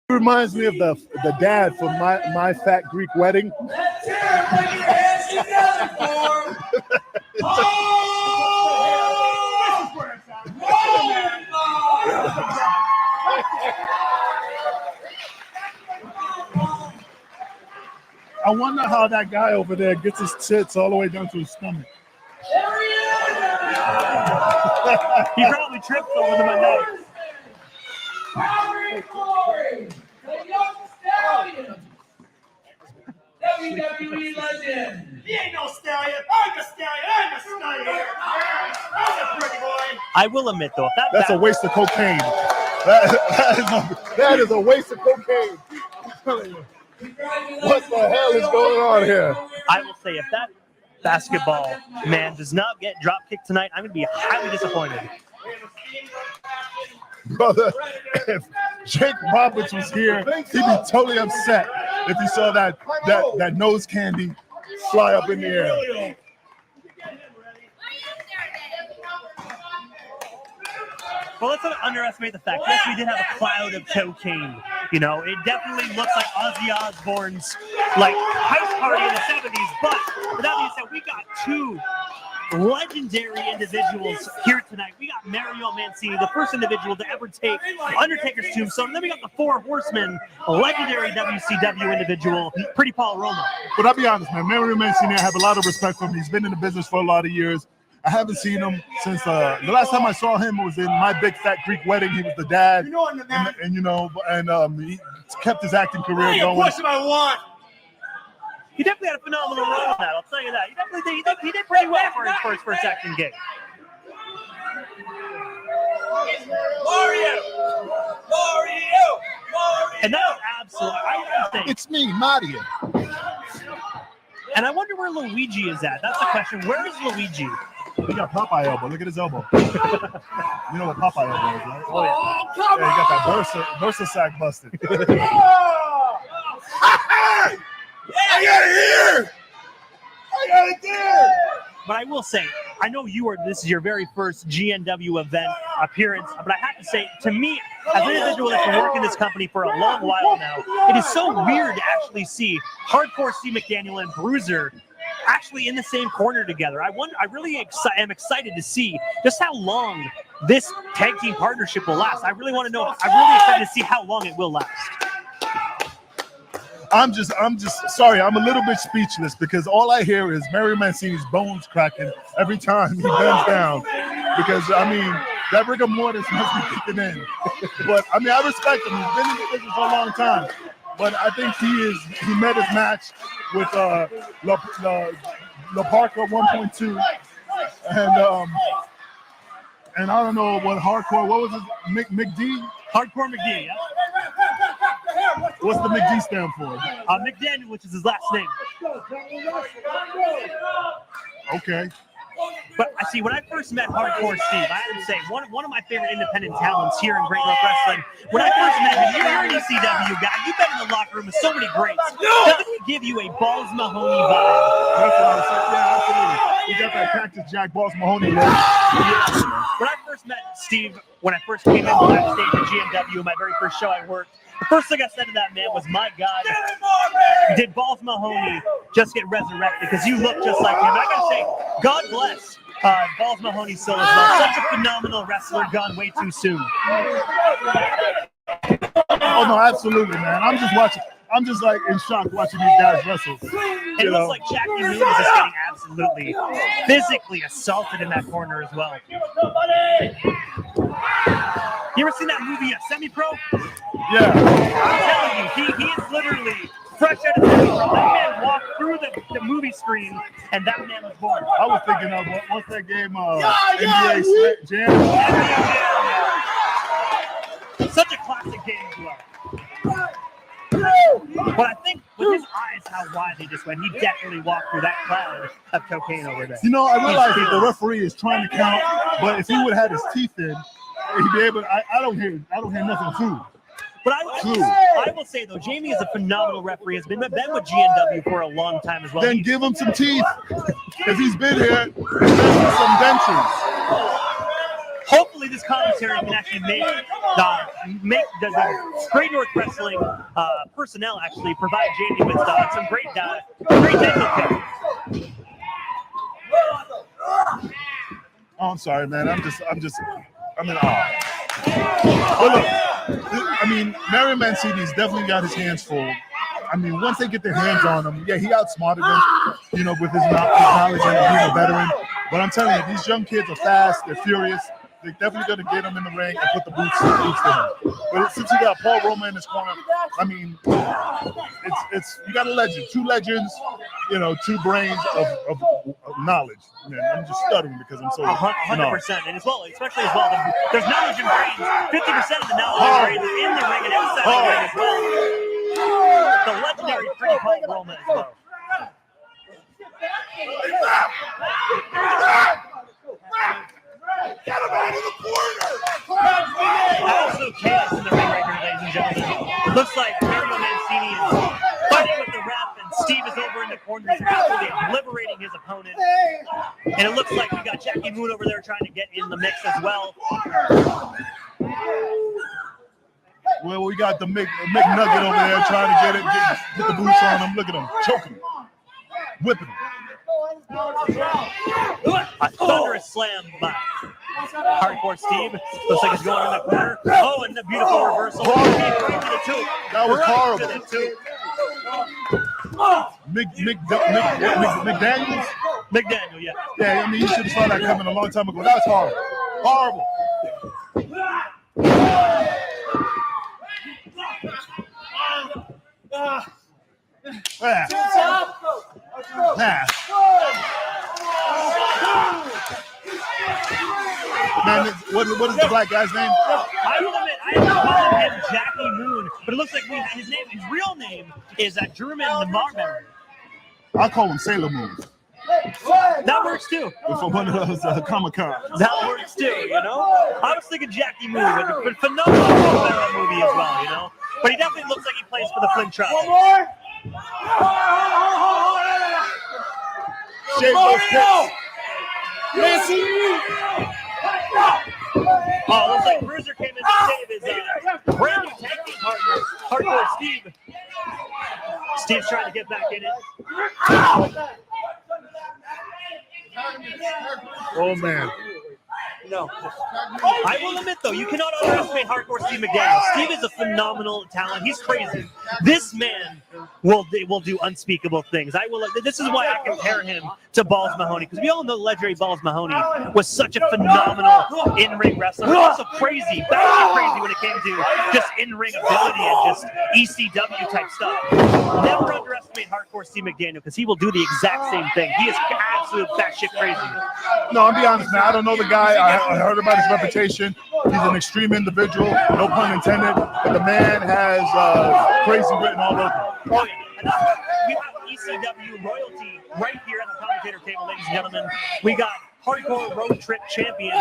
reminds me of the dad from my Fat Greek Wedding. Let's hear it, put your hands together for I wonder how that guy over there gets his tits all the way down to his stomach. There he is! He probably tripped over the Monday. Howard Corey, the young stallion, WWE legend. He ain't no stallion. I'm a stallion. I'm a stallion. I'm a pretty boy. I will admit, though, if That's a waste of cocaine. That is a waste of cocaine. I'm telling you. What the hell is going on here? I will say, if that basketball man does not get drop kicked tonight, I'm going to be highly disappointed. Brother, if Jake Roberts was here, he'd be totally upset if he saw that nose candy fly up in the air. Well, let's not underestimate the fact that we did have a cloud of cocaine. You know, it definitely looks like Ozzy Osbourne's house party in the 70s. But with that being said, we got two legendary individuals here tonight. We got Mario Mancini, the first individual to ever take Undertaker's tombstone. Then we got the Four Horsemen, a legendary WCW individual, Pretty Paul Roma. But I'll be honest, man, Mario Mancini, I have a lot of respect for him. He's been in the business for a lot of years. I haven't seen him since the last time I saw him was in My Big Fat Greek Wedding. He was the dad, and he kept his acting career going. Push him, I want. He definitely had a phenomenal role in that. I'll tell you that. He definitely did. He did pretty well for his first acting gig. Mario! And that's absolutely. I think. It's me, Mario. And I wonder where Luigi is at. That's the question. Where is Luigi? He got Popeye elbow. Look at his elbow. You know what Popeye elbow is, right? Oh, yeah. Yeah, he got that Versa sack busted. I got it here! I got it there! But I will say, I know this is your very first GNW event appearance, but I have to say, to me, as an individual that's been working this company for a long while now, it is so weird to actually see Hardcore Steve McDaniel and Bruiser actually in the same corner together. I really am excited to see just how long this tag team partnership will last. I really want to know. I'm really excited to see how long it will last. I'm just sorry. I'm a little bit speechless because all I hear is Mario Mancini's bones cracking every time he bends down. Because I mean, that rigor mortis must be kicking in. But I mean, I respect him. He's been in the business for a long time. But I think he met his match with La Parka 1.2, and I don't know what hardcore. What was it? McD? Hardcore McD. Yeah. What's the McD stand for? McDaniel, which is his last name. Okay. But I see, when I first met Hardcore Steve, I have to say, one of my favorite independent talents here in Great North Wrestling, when I first met him, you're an ECW guy, you've been in the locker room with so many greats. Doesn't he give you a Balls Mahoney vibe? That's what I was saying. Yeah, absolutely. You got that Cactus Jack Balls Mahoney look. When I first met Steve, when I first came in backstage at GNW, my very first show I worked, the first thing I said to that man was, my God, did Balls Mahoney just get resurrected? Because you look just like him. And I got to say, God bless Balls Mahoney still as well. Such a phenomenal wrestler, gone way too soon. Oh, no, absolutely, man. I'm just watching. I'm just like in shock watching these guys wrestle. And it looks like Jackie Moon is just getting absolutely physically assaulted in that corner as well. You ever seen that movie, Semi-Pro? Yeah. I'm telling you, he is literally fresh out of Semi-Pro. That man walked through the movie screen, and that man was born. I was thinking of what's that game? NBA Jam. Such a classic game as well. But I think with his eyes, how wide he just went, he definitely walked through that cloud of cocaine over there. You know, I realize that the referee is trying to count, but if he would have had his teeth in, he'd be able to, I don't hear nothing too. But I will say, though, Jamie is a phenomenal referee. Has been with GNW for a long time as well. Then give him some teeth. If he's been here, give him some dentures. hopefully this commentary can actually make the Great North Wrestling personnel actually provide Jamie with some great dental care. Oh, I'm sorry, man. I'm in awe. But look, I mean, Mario Mancini's definitely got his hands full. I mean, once they get their hands on him, yeah, he outsmarted them, you know, with his knowledge and being a veteran. But I'm telling you, these young kids are fast, they're furious. They're definitely going to get him in the ring and put the boots to him. But since you got Paul Roma in his corner, I mean, it's you got a legend, two legends, you know, two brains of knowledge. Man, I'm just stuttering because I'm so 100%, and as well, especially as well, there's knowledge and brains. 50% of the knowledge and brains is in the ring and outside the ring as well. The legendary Pretty Paul Roma as well. Get him out of the corner! Absolute chaos in the ring right here, ladies and gentlemen. Looks like Mario Mancini is fighting with the ref, and Steve is over in the corner. He's absolutely obliterating his opponent. And it looks like we got Jackie Moon over there trying to get in the mix as well. Well, we got the McNugget over there trying to get the boots on him. Look at him, choking him, whipping him. A thunderous slam by Hardcore Steve. Looks like he's going in the corner. Oh, and a beautiful reversal. Right to the two. That was horrible. To the two. McDaniels? McDaniel, yeah. Yeah, I mean, you should have saw that coming a long time ago. That's horrible. Horrible. Man, what is the black guy's name? I will admit, I have called him Jackie Moon, but it looks like his real name is German Marbury. I'll call him Sailor Moon. That works too. For one of those Comic-Con. That works too, you know? I was thinking Jackie Moon, but phenomenal movie as well, you know? But he definitely looks like he plays for the Flint Tribe. One more! Shave those tips. Oh, looks like Bruiser came in to save his brand new tag team partner, Hardcore Steve. Steve's trying to get back in it. Oh, man. No. I will admit, though, you cannot underestimate Hardcore Steve McDaniel. Steve is a phenomenal talent. He's crazy. This man will do unspeakable things. This is why I compare him to Balls Mahoney, because we all know legendary Balls Mahoney was such a phenomenal in-ring wrestler, but also crazy, batshit crazy when it came to just in-ring ability and just ECW type stuff. Never underestimate Hardcore Steve McDaniel, because he will do the exact same thing. He is absolute batshit crazy. No, I'll be honest, man. I don't know the guy. I heard about his reputation. He's an extreme individual, no pun intended. But the man has crazy written all over. Oh, yeah. We have ECW royalty right here at the commentator table, ladies and gentlemen. We got Hardcore Road Trip Champion,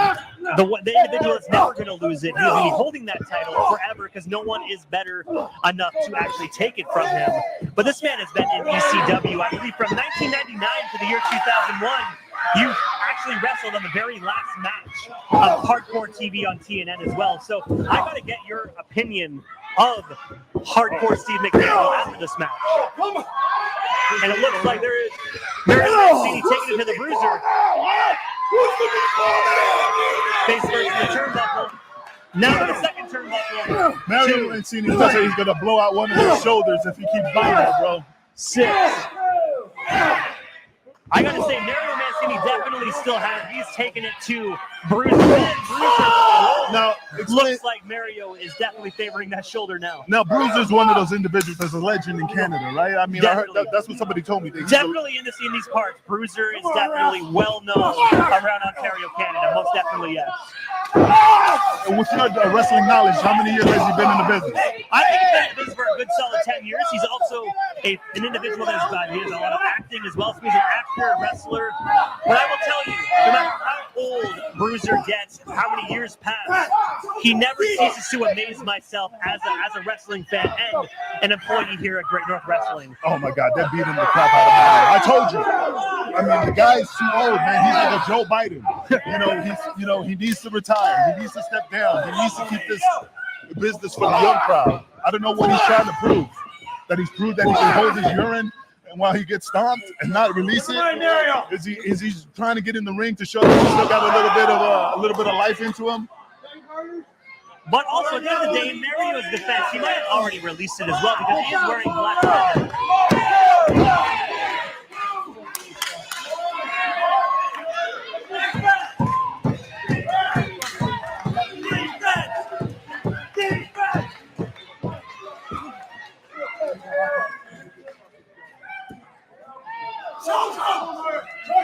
the individual that's never going to lose it. He's going to be holding that title forever because no one is better enough to actually take it from him. But this man has been in ECW, I believe, from 1999 to the year 2001. You actually wrestled on the very last match of Hardcore TV on TNN as well. So I got to get your opinion of Hardcore Steve McDaniel after this match. And it looks like there is Mancini taking it to the Bruiser. Face first in the turnbuckle. Now the second turnbuckle. Mario Mancini looks like he's going to blow out one of his shoulders if he keeps biting it, bro. 6. I got to say, Mario Mancini definitely still has. He's taking it to Bruiser. Now, looks like Mario is definitely favoring that shoulder now. Now, Bruiser's one of those individuals that's a legend in Canada, right? I mean, definitely. I heard that's what somebody told me. Definitely in these parts. Bruiser is definitely well known around Ontario, Canada. Most definitely, yes. And with your wrestling knowledge, how many years has he been in the business? I think he's been in the business for a good solid 10 years. He's also an individual he has a lot of acting as well. So he's an actor, wrestler. But I will tell you, no matter how old Bruiser gets, how many years pass, he never ceases to amaze myself as a wrestling fan and an employee here at Great North Wrestling. Oh my God, they're beating the crap out of him. I told you. I mean, the guy's too old, man. He's like a Joe Biden. He needs to retire. He needs to step down. He needs to keep this business for the young crowd. I don't know what he's trying to prove. That he's proved that he can hold his urine and while he gets stomped and not release it. Is he trying to get in the ring to show that he's still got a little bit of life into him? But also, at the end of the day, in Mario's defense, he might have already released it as well because he is wearing black leather.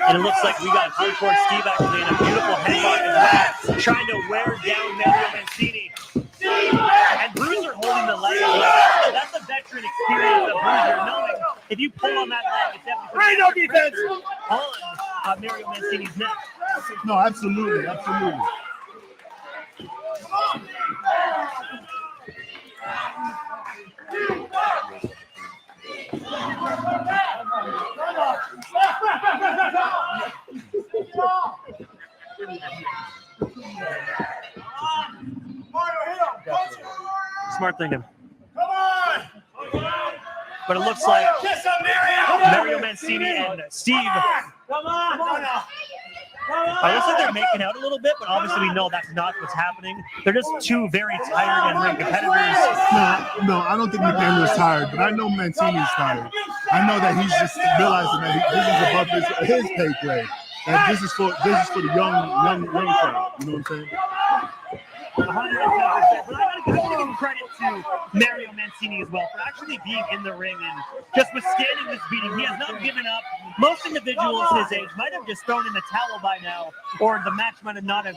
And it looks like we got Hardcore Steve actually in a beautiful headlock as well, trying to wear down Mario Mancini. And Bruiser holding the leg as well. That's a veteran experience of Bruiser, knowing if you pull on that leg, it's definitely defense on Mario Mancini's neck. No, absolutely, absolutely. Smart thinking. But it looks like Mario Mancini and Steve. It looks like they're making out a little bit, but obviously we know that's not what's happening. They're just two very tired and ring competitors. No, I don't think McDaniel's tired, but I know Mancini's tired. I know that he's just realizing that this is above his pay grade. That this is for the young crowd. You know what I'm saying? 110%. But I gotta give credit to Mario Mancini as well for actually being in the ring and just withstanding this beating. He has not given up. Most individuals his age might have just thrown in the towel by now, or the match might have not as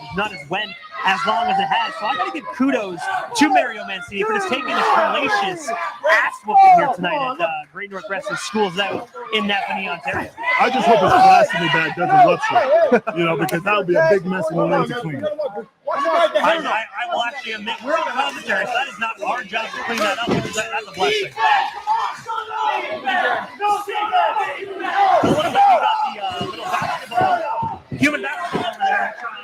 went as long as it has. So I gotta give kudos to Mario Mancini for just taking this hellacious ass whooping here tonight at Great North Wrestling Schools Out in Napanee, Ontario. I just hope his blasphemy bag doesn't rupture, because that would be a big mess in the ring to clean. I will actually admit, we're on commentary, so that is not our job to clean that up, because that's a blessing. So what about you got the little basketball, human basketball over there trying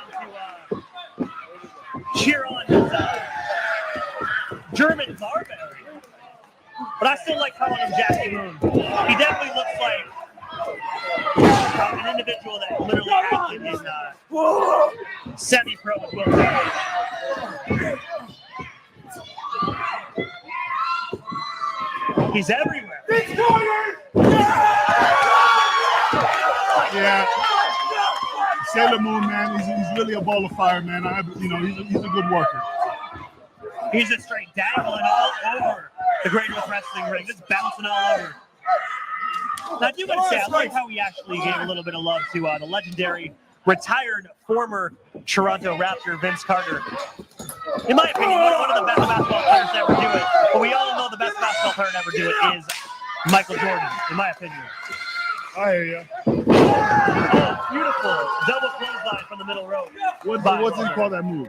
to cheer on his German Barberry. But I still like calling him Jackie Moon. He definitely looks like an individual that literally acted in semi-pro with Will Ferrell. He's everywhere. Yeah. Sailor Moon, man, he's really a ball of fire, man. He's a good worker. He's just straight dangling all over the Great North Wrestling ring, just bouncing all over. Now, I do want to say, I like how he actually gave a little bit of love to the legendary, retired, former Toronto Raptor, Vince Carter. In my opinion, one of the best basketball players to ever do it. But we all know the best basketball player to ever do it is Michael Jordan, in my opinion. I hear you. Oh, beautiful. Double clothesline from the middle rope. What do you call that move?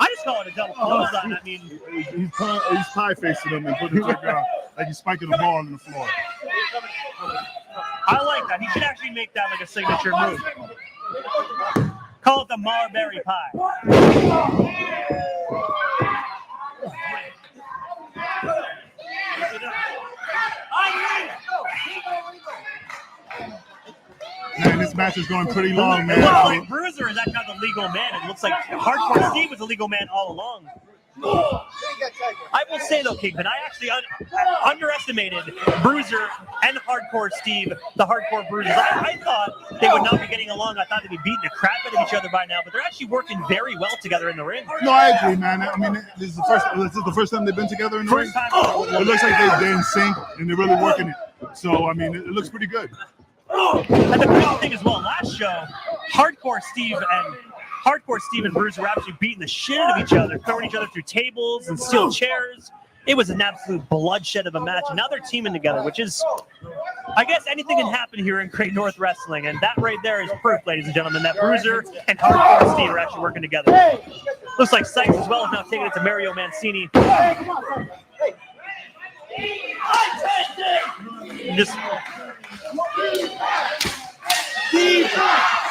I just call it a double clothesline. I mean, he's pie facing him and putting it down like he's spiking the ball on the floor. I like that. He should actually make that like a signature move. Call it the Marberry Pie. Man, this match is going pretty long, man. It looks like Bruiser is actually not the legal man. It looks like Hardcore Steve was the legal man all along. I will say though, Kingpin, I actually underestimated Bruiser and Hardcore Steve, the Hardcore Bruisers. I thought they would not be getting along. I thought they'd be beating the crap out of each other by now, but they're actually working very well together in the ring. No, I agree, man. I mean, this is the first time they've been together in the ring. It looks like they're in sync and they're really working it. So, I mean, it looks pretty good. And the crazy thing as well, last show, Hardcore Steve and Bruiser were actually beating the shit out of each other, throwing each other through tables and steel chairs. It was an absolute bloodshed of a match. And now they're teaming together, which is, I guess anything can happen here in Great North Wrestling. And that right there is proof, ladies and gentlemen, that Bruiser and Hardcore Steve are actually working together. Looks like Sykes as well is now taking it to Mario Mancini. Just,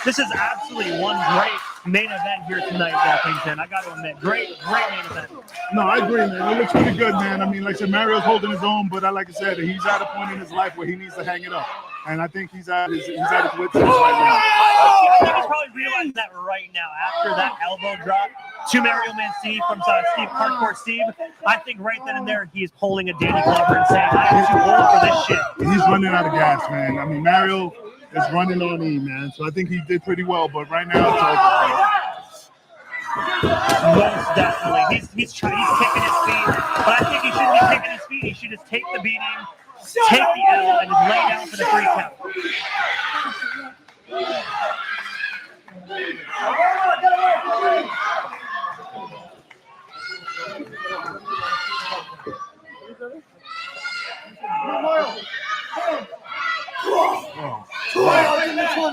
this is absolutely one great main event here tonight, Washington. I got to admit, great main event. No, I agree, man. It looks pretty good, man. I mean, like I said, Mario's holding his own, but like I said, he's at a point in his life where he needs to hang it up. And I think he's at his wits' end right now. I think he's probably realizing that right now after that elbow drop to Mario Mancini from Hardcore Steve. I think right then and there he's pulling a Danny Glover and saying, I am too old for this shit. He's running out of gas, man. I mean, Mario is running on E, man. So I think he did pretty well, but right now it's over. Most definitely. He's kicking his feet, but I think he shouldn't be kicking his feet. He should just take the beating, take the L, and just lay down for the 3 count.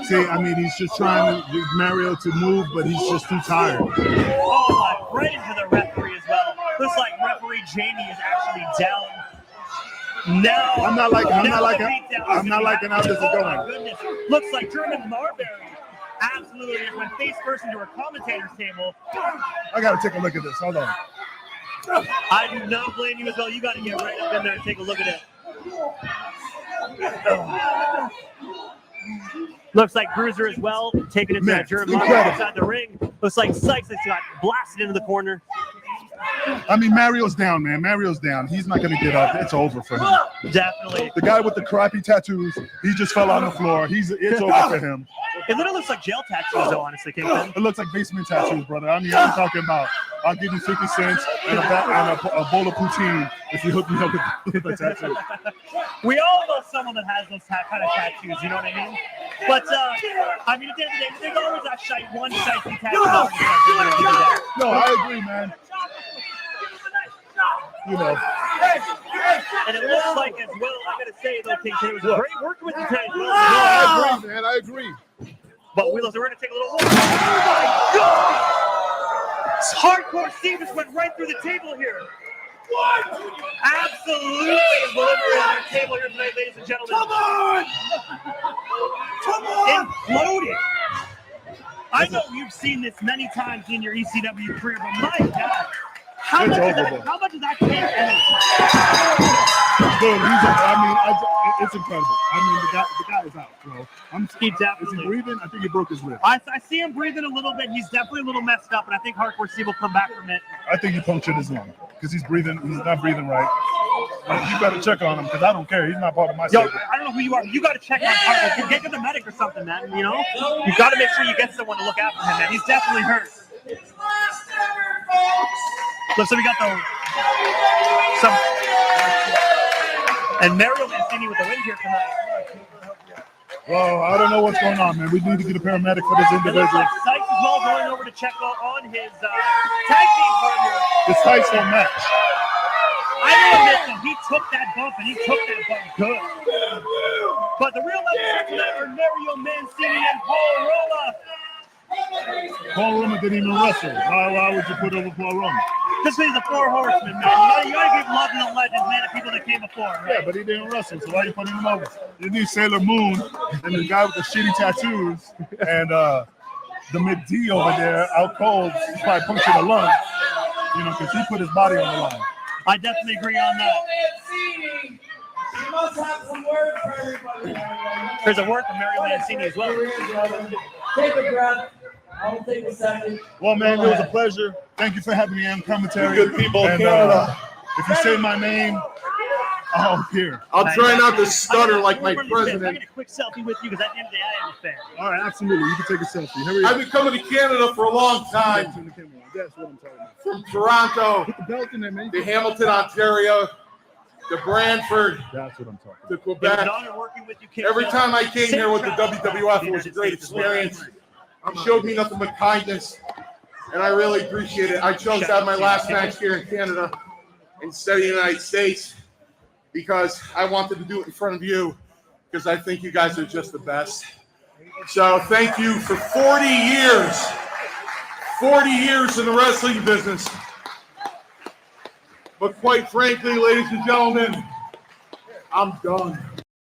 See, I mean, he's just trying to Mario to move, but he's just too tired. Oh my! Right into the referee as well. Looks like referee Jamie is actually down. Now I'm not liking how this is Oh going. my goodness! Looks like German Marbury absolutely just went face first into her commentator's table. I got to take a look at this. Hold on. I do not blame you as well. You got to get right up in there and take a look at it. Looks like Bruiser as well, taking it to that German Marbury inside the ring. Looks like Sykes has got blasted into the corner. I mean, Mario's down, man. Mario's down. He's not going to get up. It's over for him. Definitely. The guy with the crappy tattoos, he just fell on the floor. It's over for him. It literally looks like jail tattoos, though, honestly, Kingpin. It looks like basement tattoos, brother. I mean, I'm talking about, I'll give you 50 cents and a bowl of poutine if you hook me up with the tattoo. We all know someone that has those kind of tattoos, you know what I mean? But, I mean, at the end of the day, there's always that one shiny tattoo. No, I agree, man. You know. And it looks like as well, I gotta say though, Kingpin, it was great working with you tonight. No, I agree, man. I agree. But we're gonna take a little walk. Oh my God! Hardcore Steve just went right through the table here. What? Absolutely obliterated our table here tonight, ladies and gentlemen. Come on! Imploded. I know you've seen this many times in your ECW career, but my God. How much of that came in? Dude, it's incredible. I mean, the guy is out, bro. Is he breathing? I think he broke his rib. I see him breathing a little bit. He's definitely a little messed up, but I think Hardcore Steve will come back from it. I think he punctured his lung because he's not breathing right. You better check on him because I don't care. He's not part of my I don't know who you are. You got to check on Hardcore. Get to the medic or something, man. You know, you got to make sure you get someone to look after him, man. He's definitely hurt. It's last ever, folks. Looks like we got and Mario Mancini with the win here tonight. Well, I don't know what's going on, man. We need to get a paramedic for this It individual. looks like Sykes as well going over to check on his tag team partner. The Sykes don't match. I will admit though, he took that bump and he took that bump good. But the real legends tonight are Mario Mancini and Paul Roma. Paul Roma didn't even wrestle. Why would you put over Paul Roma? This is the Four Horsemen, man. You gotta give love to the legends, man, the people that came before, right? Yeah, but he didn't wrestle, so why are you putting him over? You need Sailor Moon and the guy with the shitty tattoos and the McD over there out cold. He's probably punctured a lung, you know, because he put his body on the line. I definitely agree on that. Mancini. You must have some word for everybody. There's a word from Mario Mancini as well. Take a breath. I'll take a second. Well, man, it was a pleasure. Thank you for having me on commentary. Good people in and, Canada. If you say my name, I'll hear. I'll try not to stutter like my I president. get a quick selfie with you because at the end of the day, I am a fan. All right, absolutely. You can take a selfie. Hurry I've up. been coming to Canada for a long time. That's what I'm talking about. From Toronto Put the belt in there, man. to Hamilton, Ontario, to Brantford, That's what I'm talking to about. It was an Quebec. honor working with you, King. Every time I came here with the WWF, it was a great experience. You showed me nothing but kindness, and I really appreciate it. I chose to have my last match here in Canada. instead of the United States because I wanted to do it in front of you because I think you guys are just the best. So thank you for 40 years. 40 years in the wrestling business. But quite frankly, ladies and gentlemen, I'm done.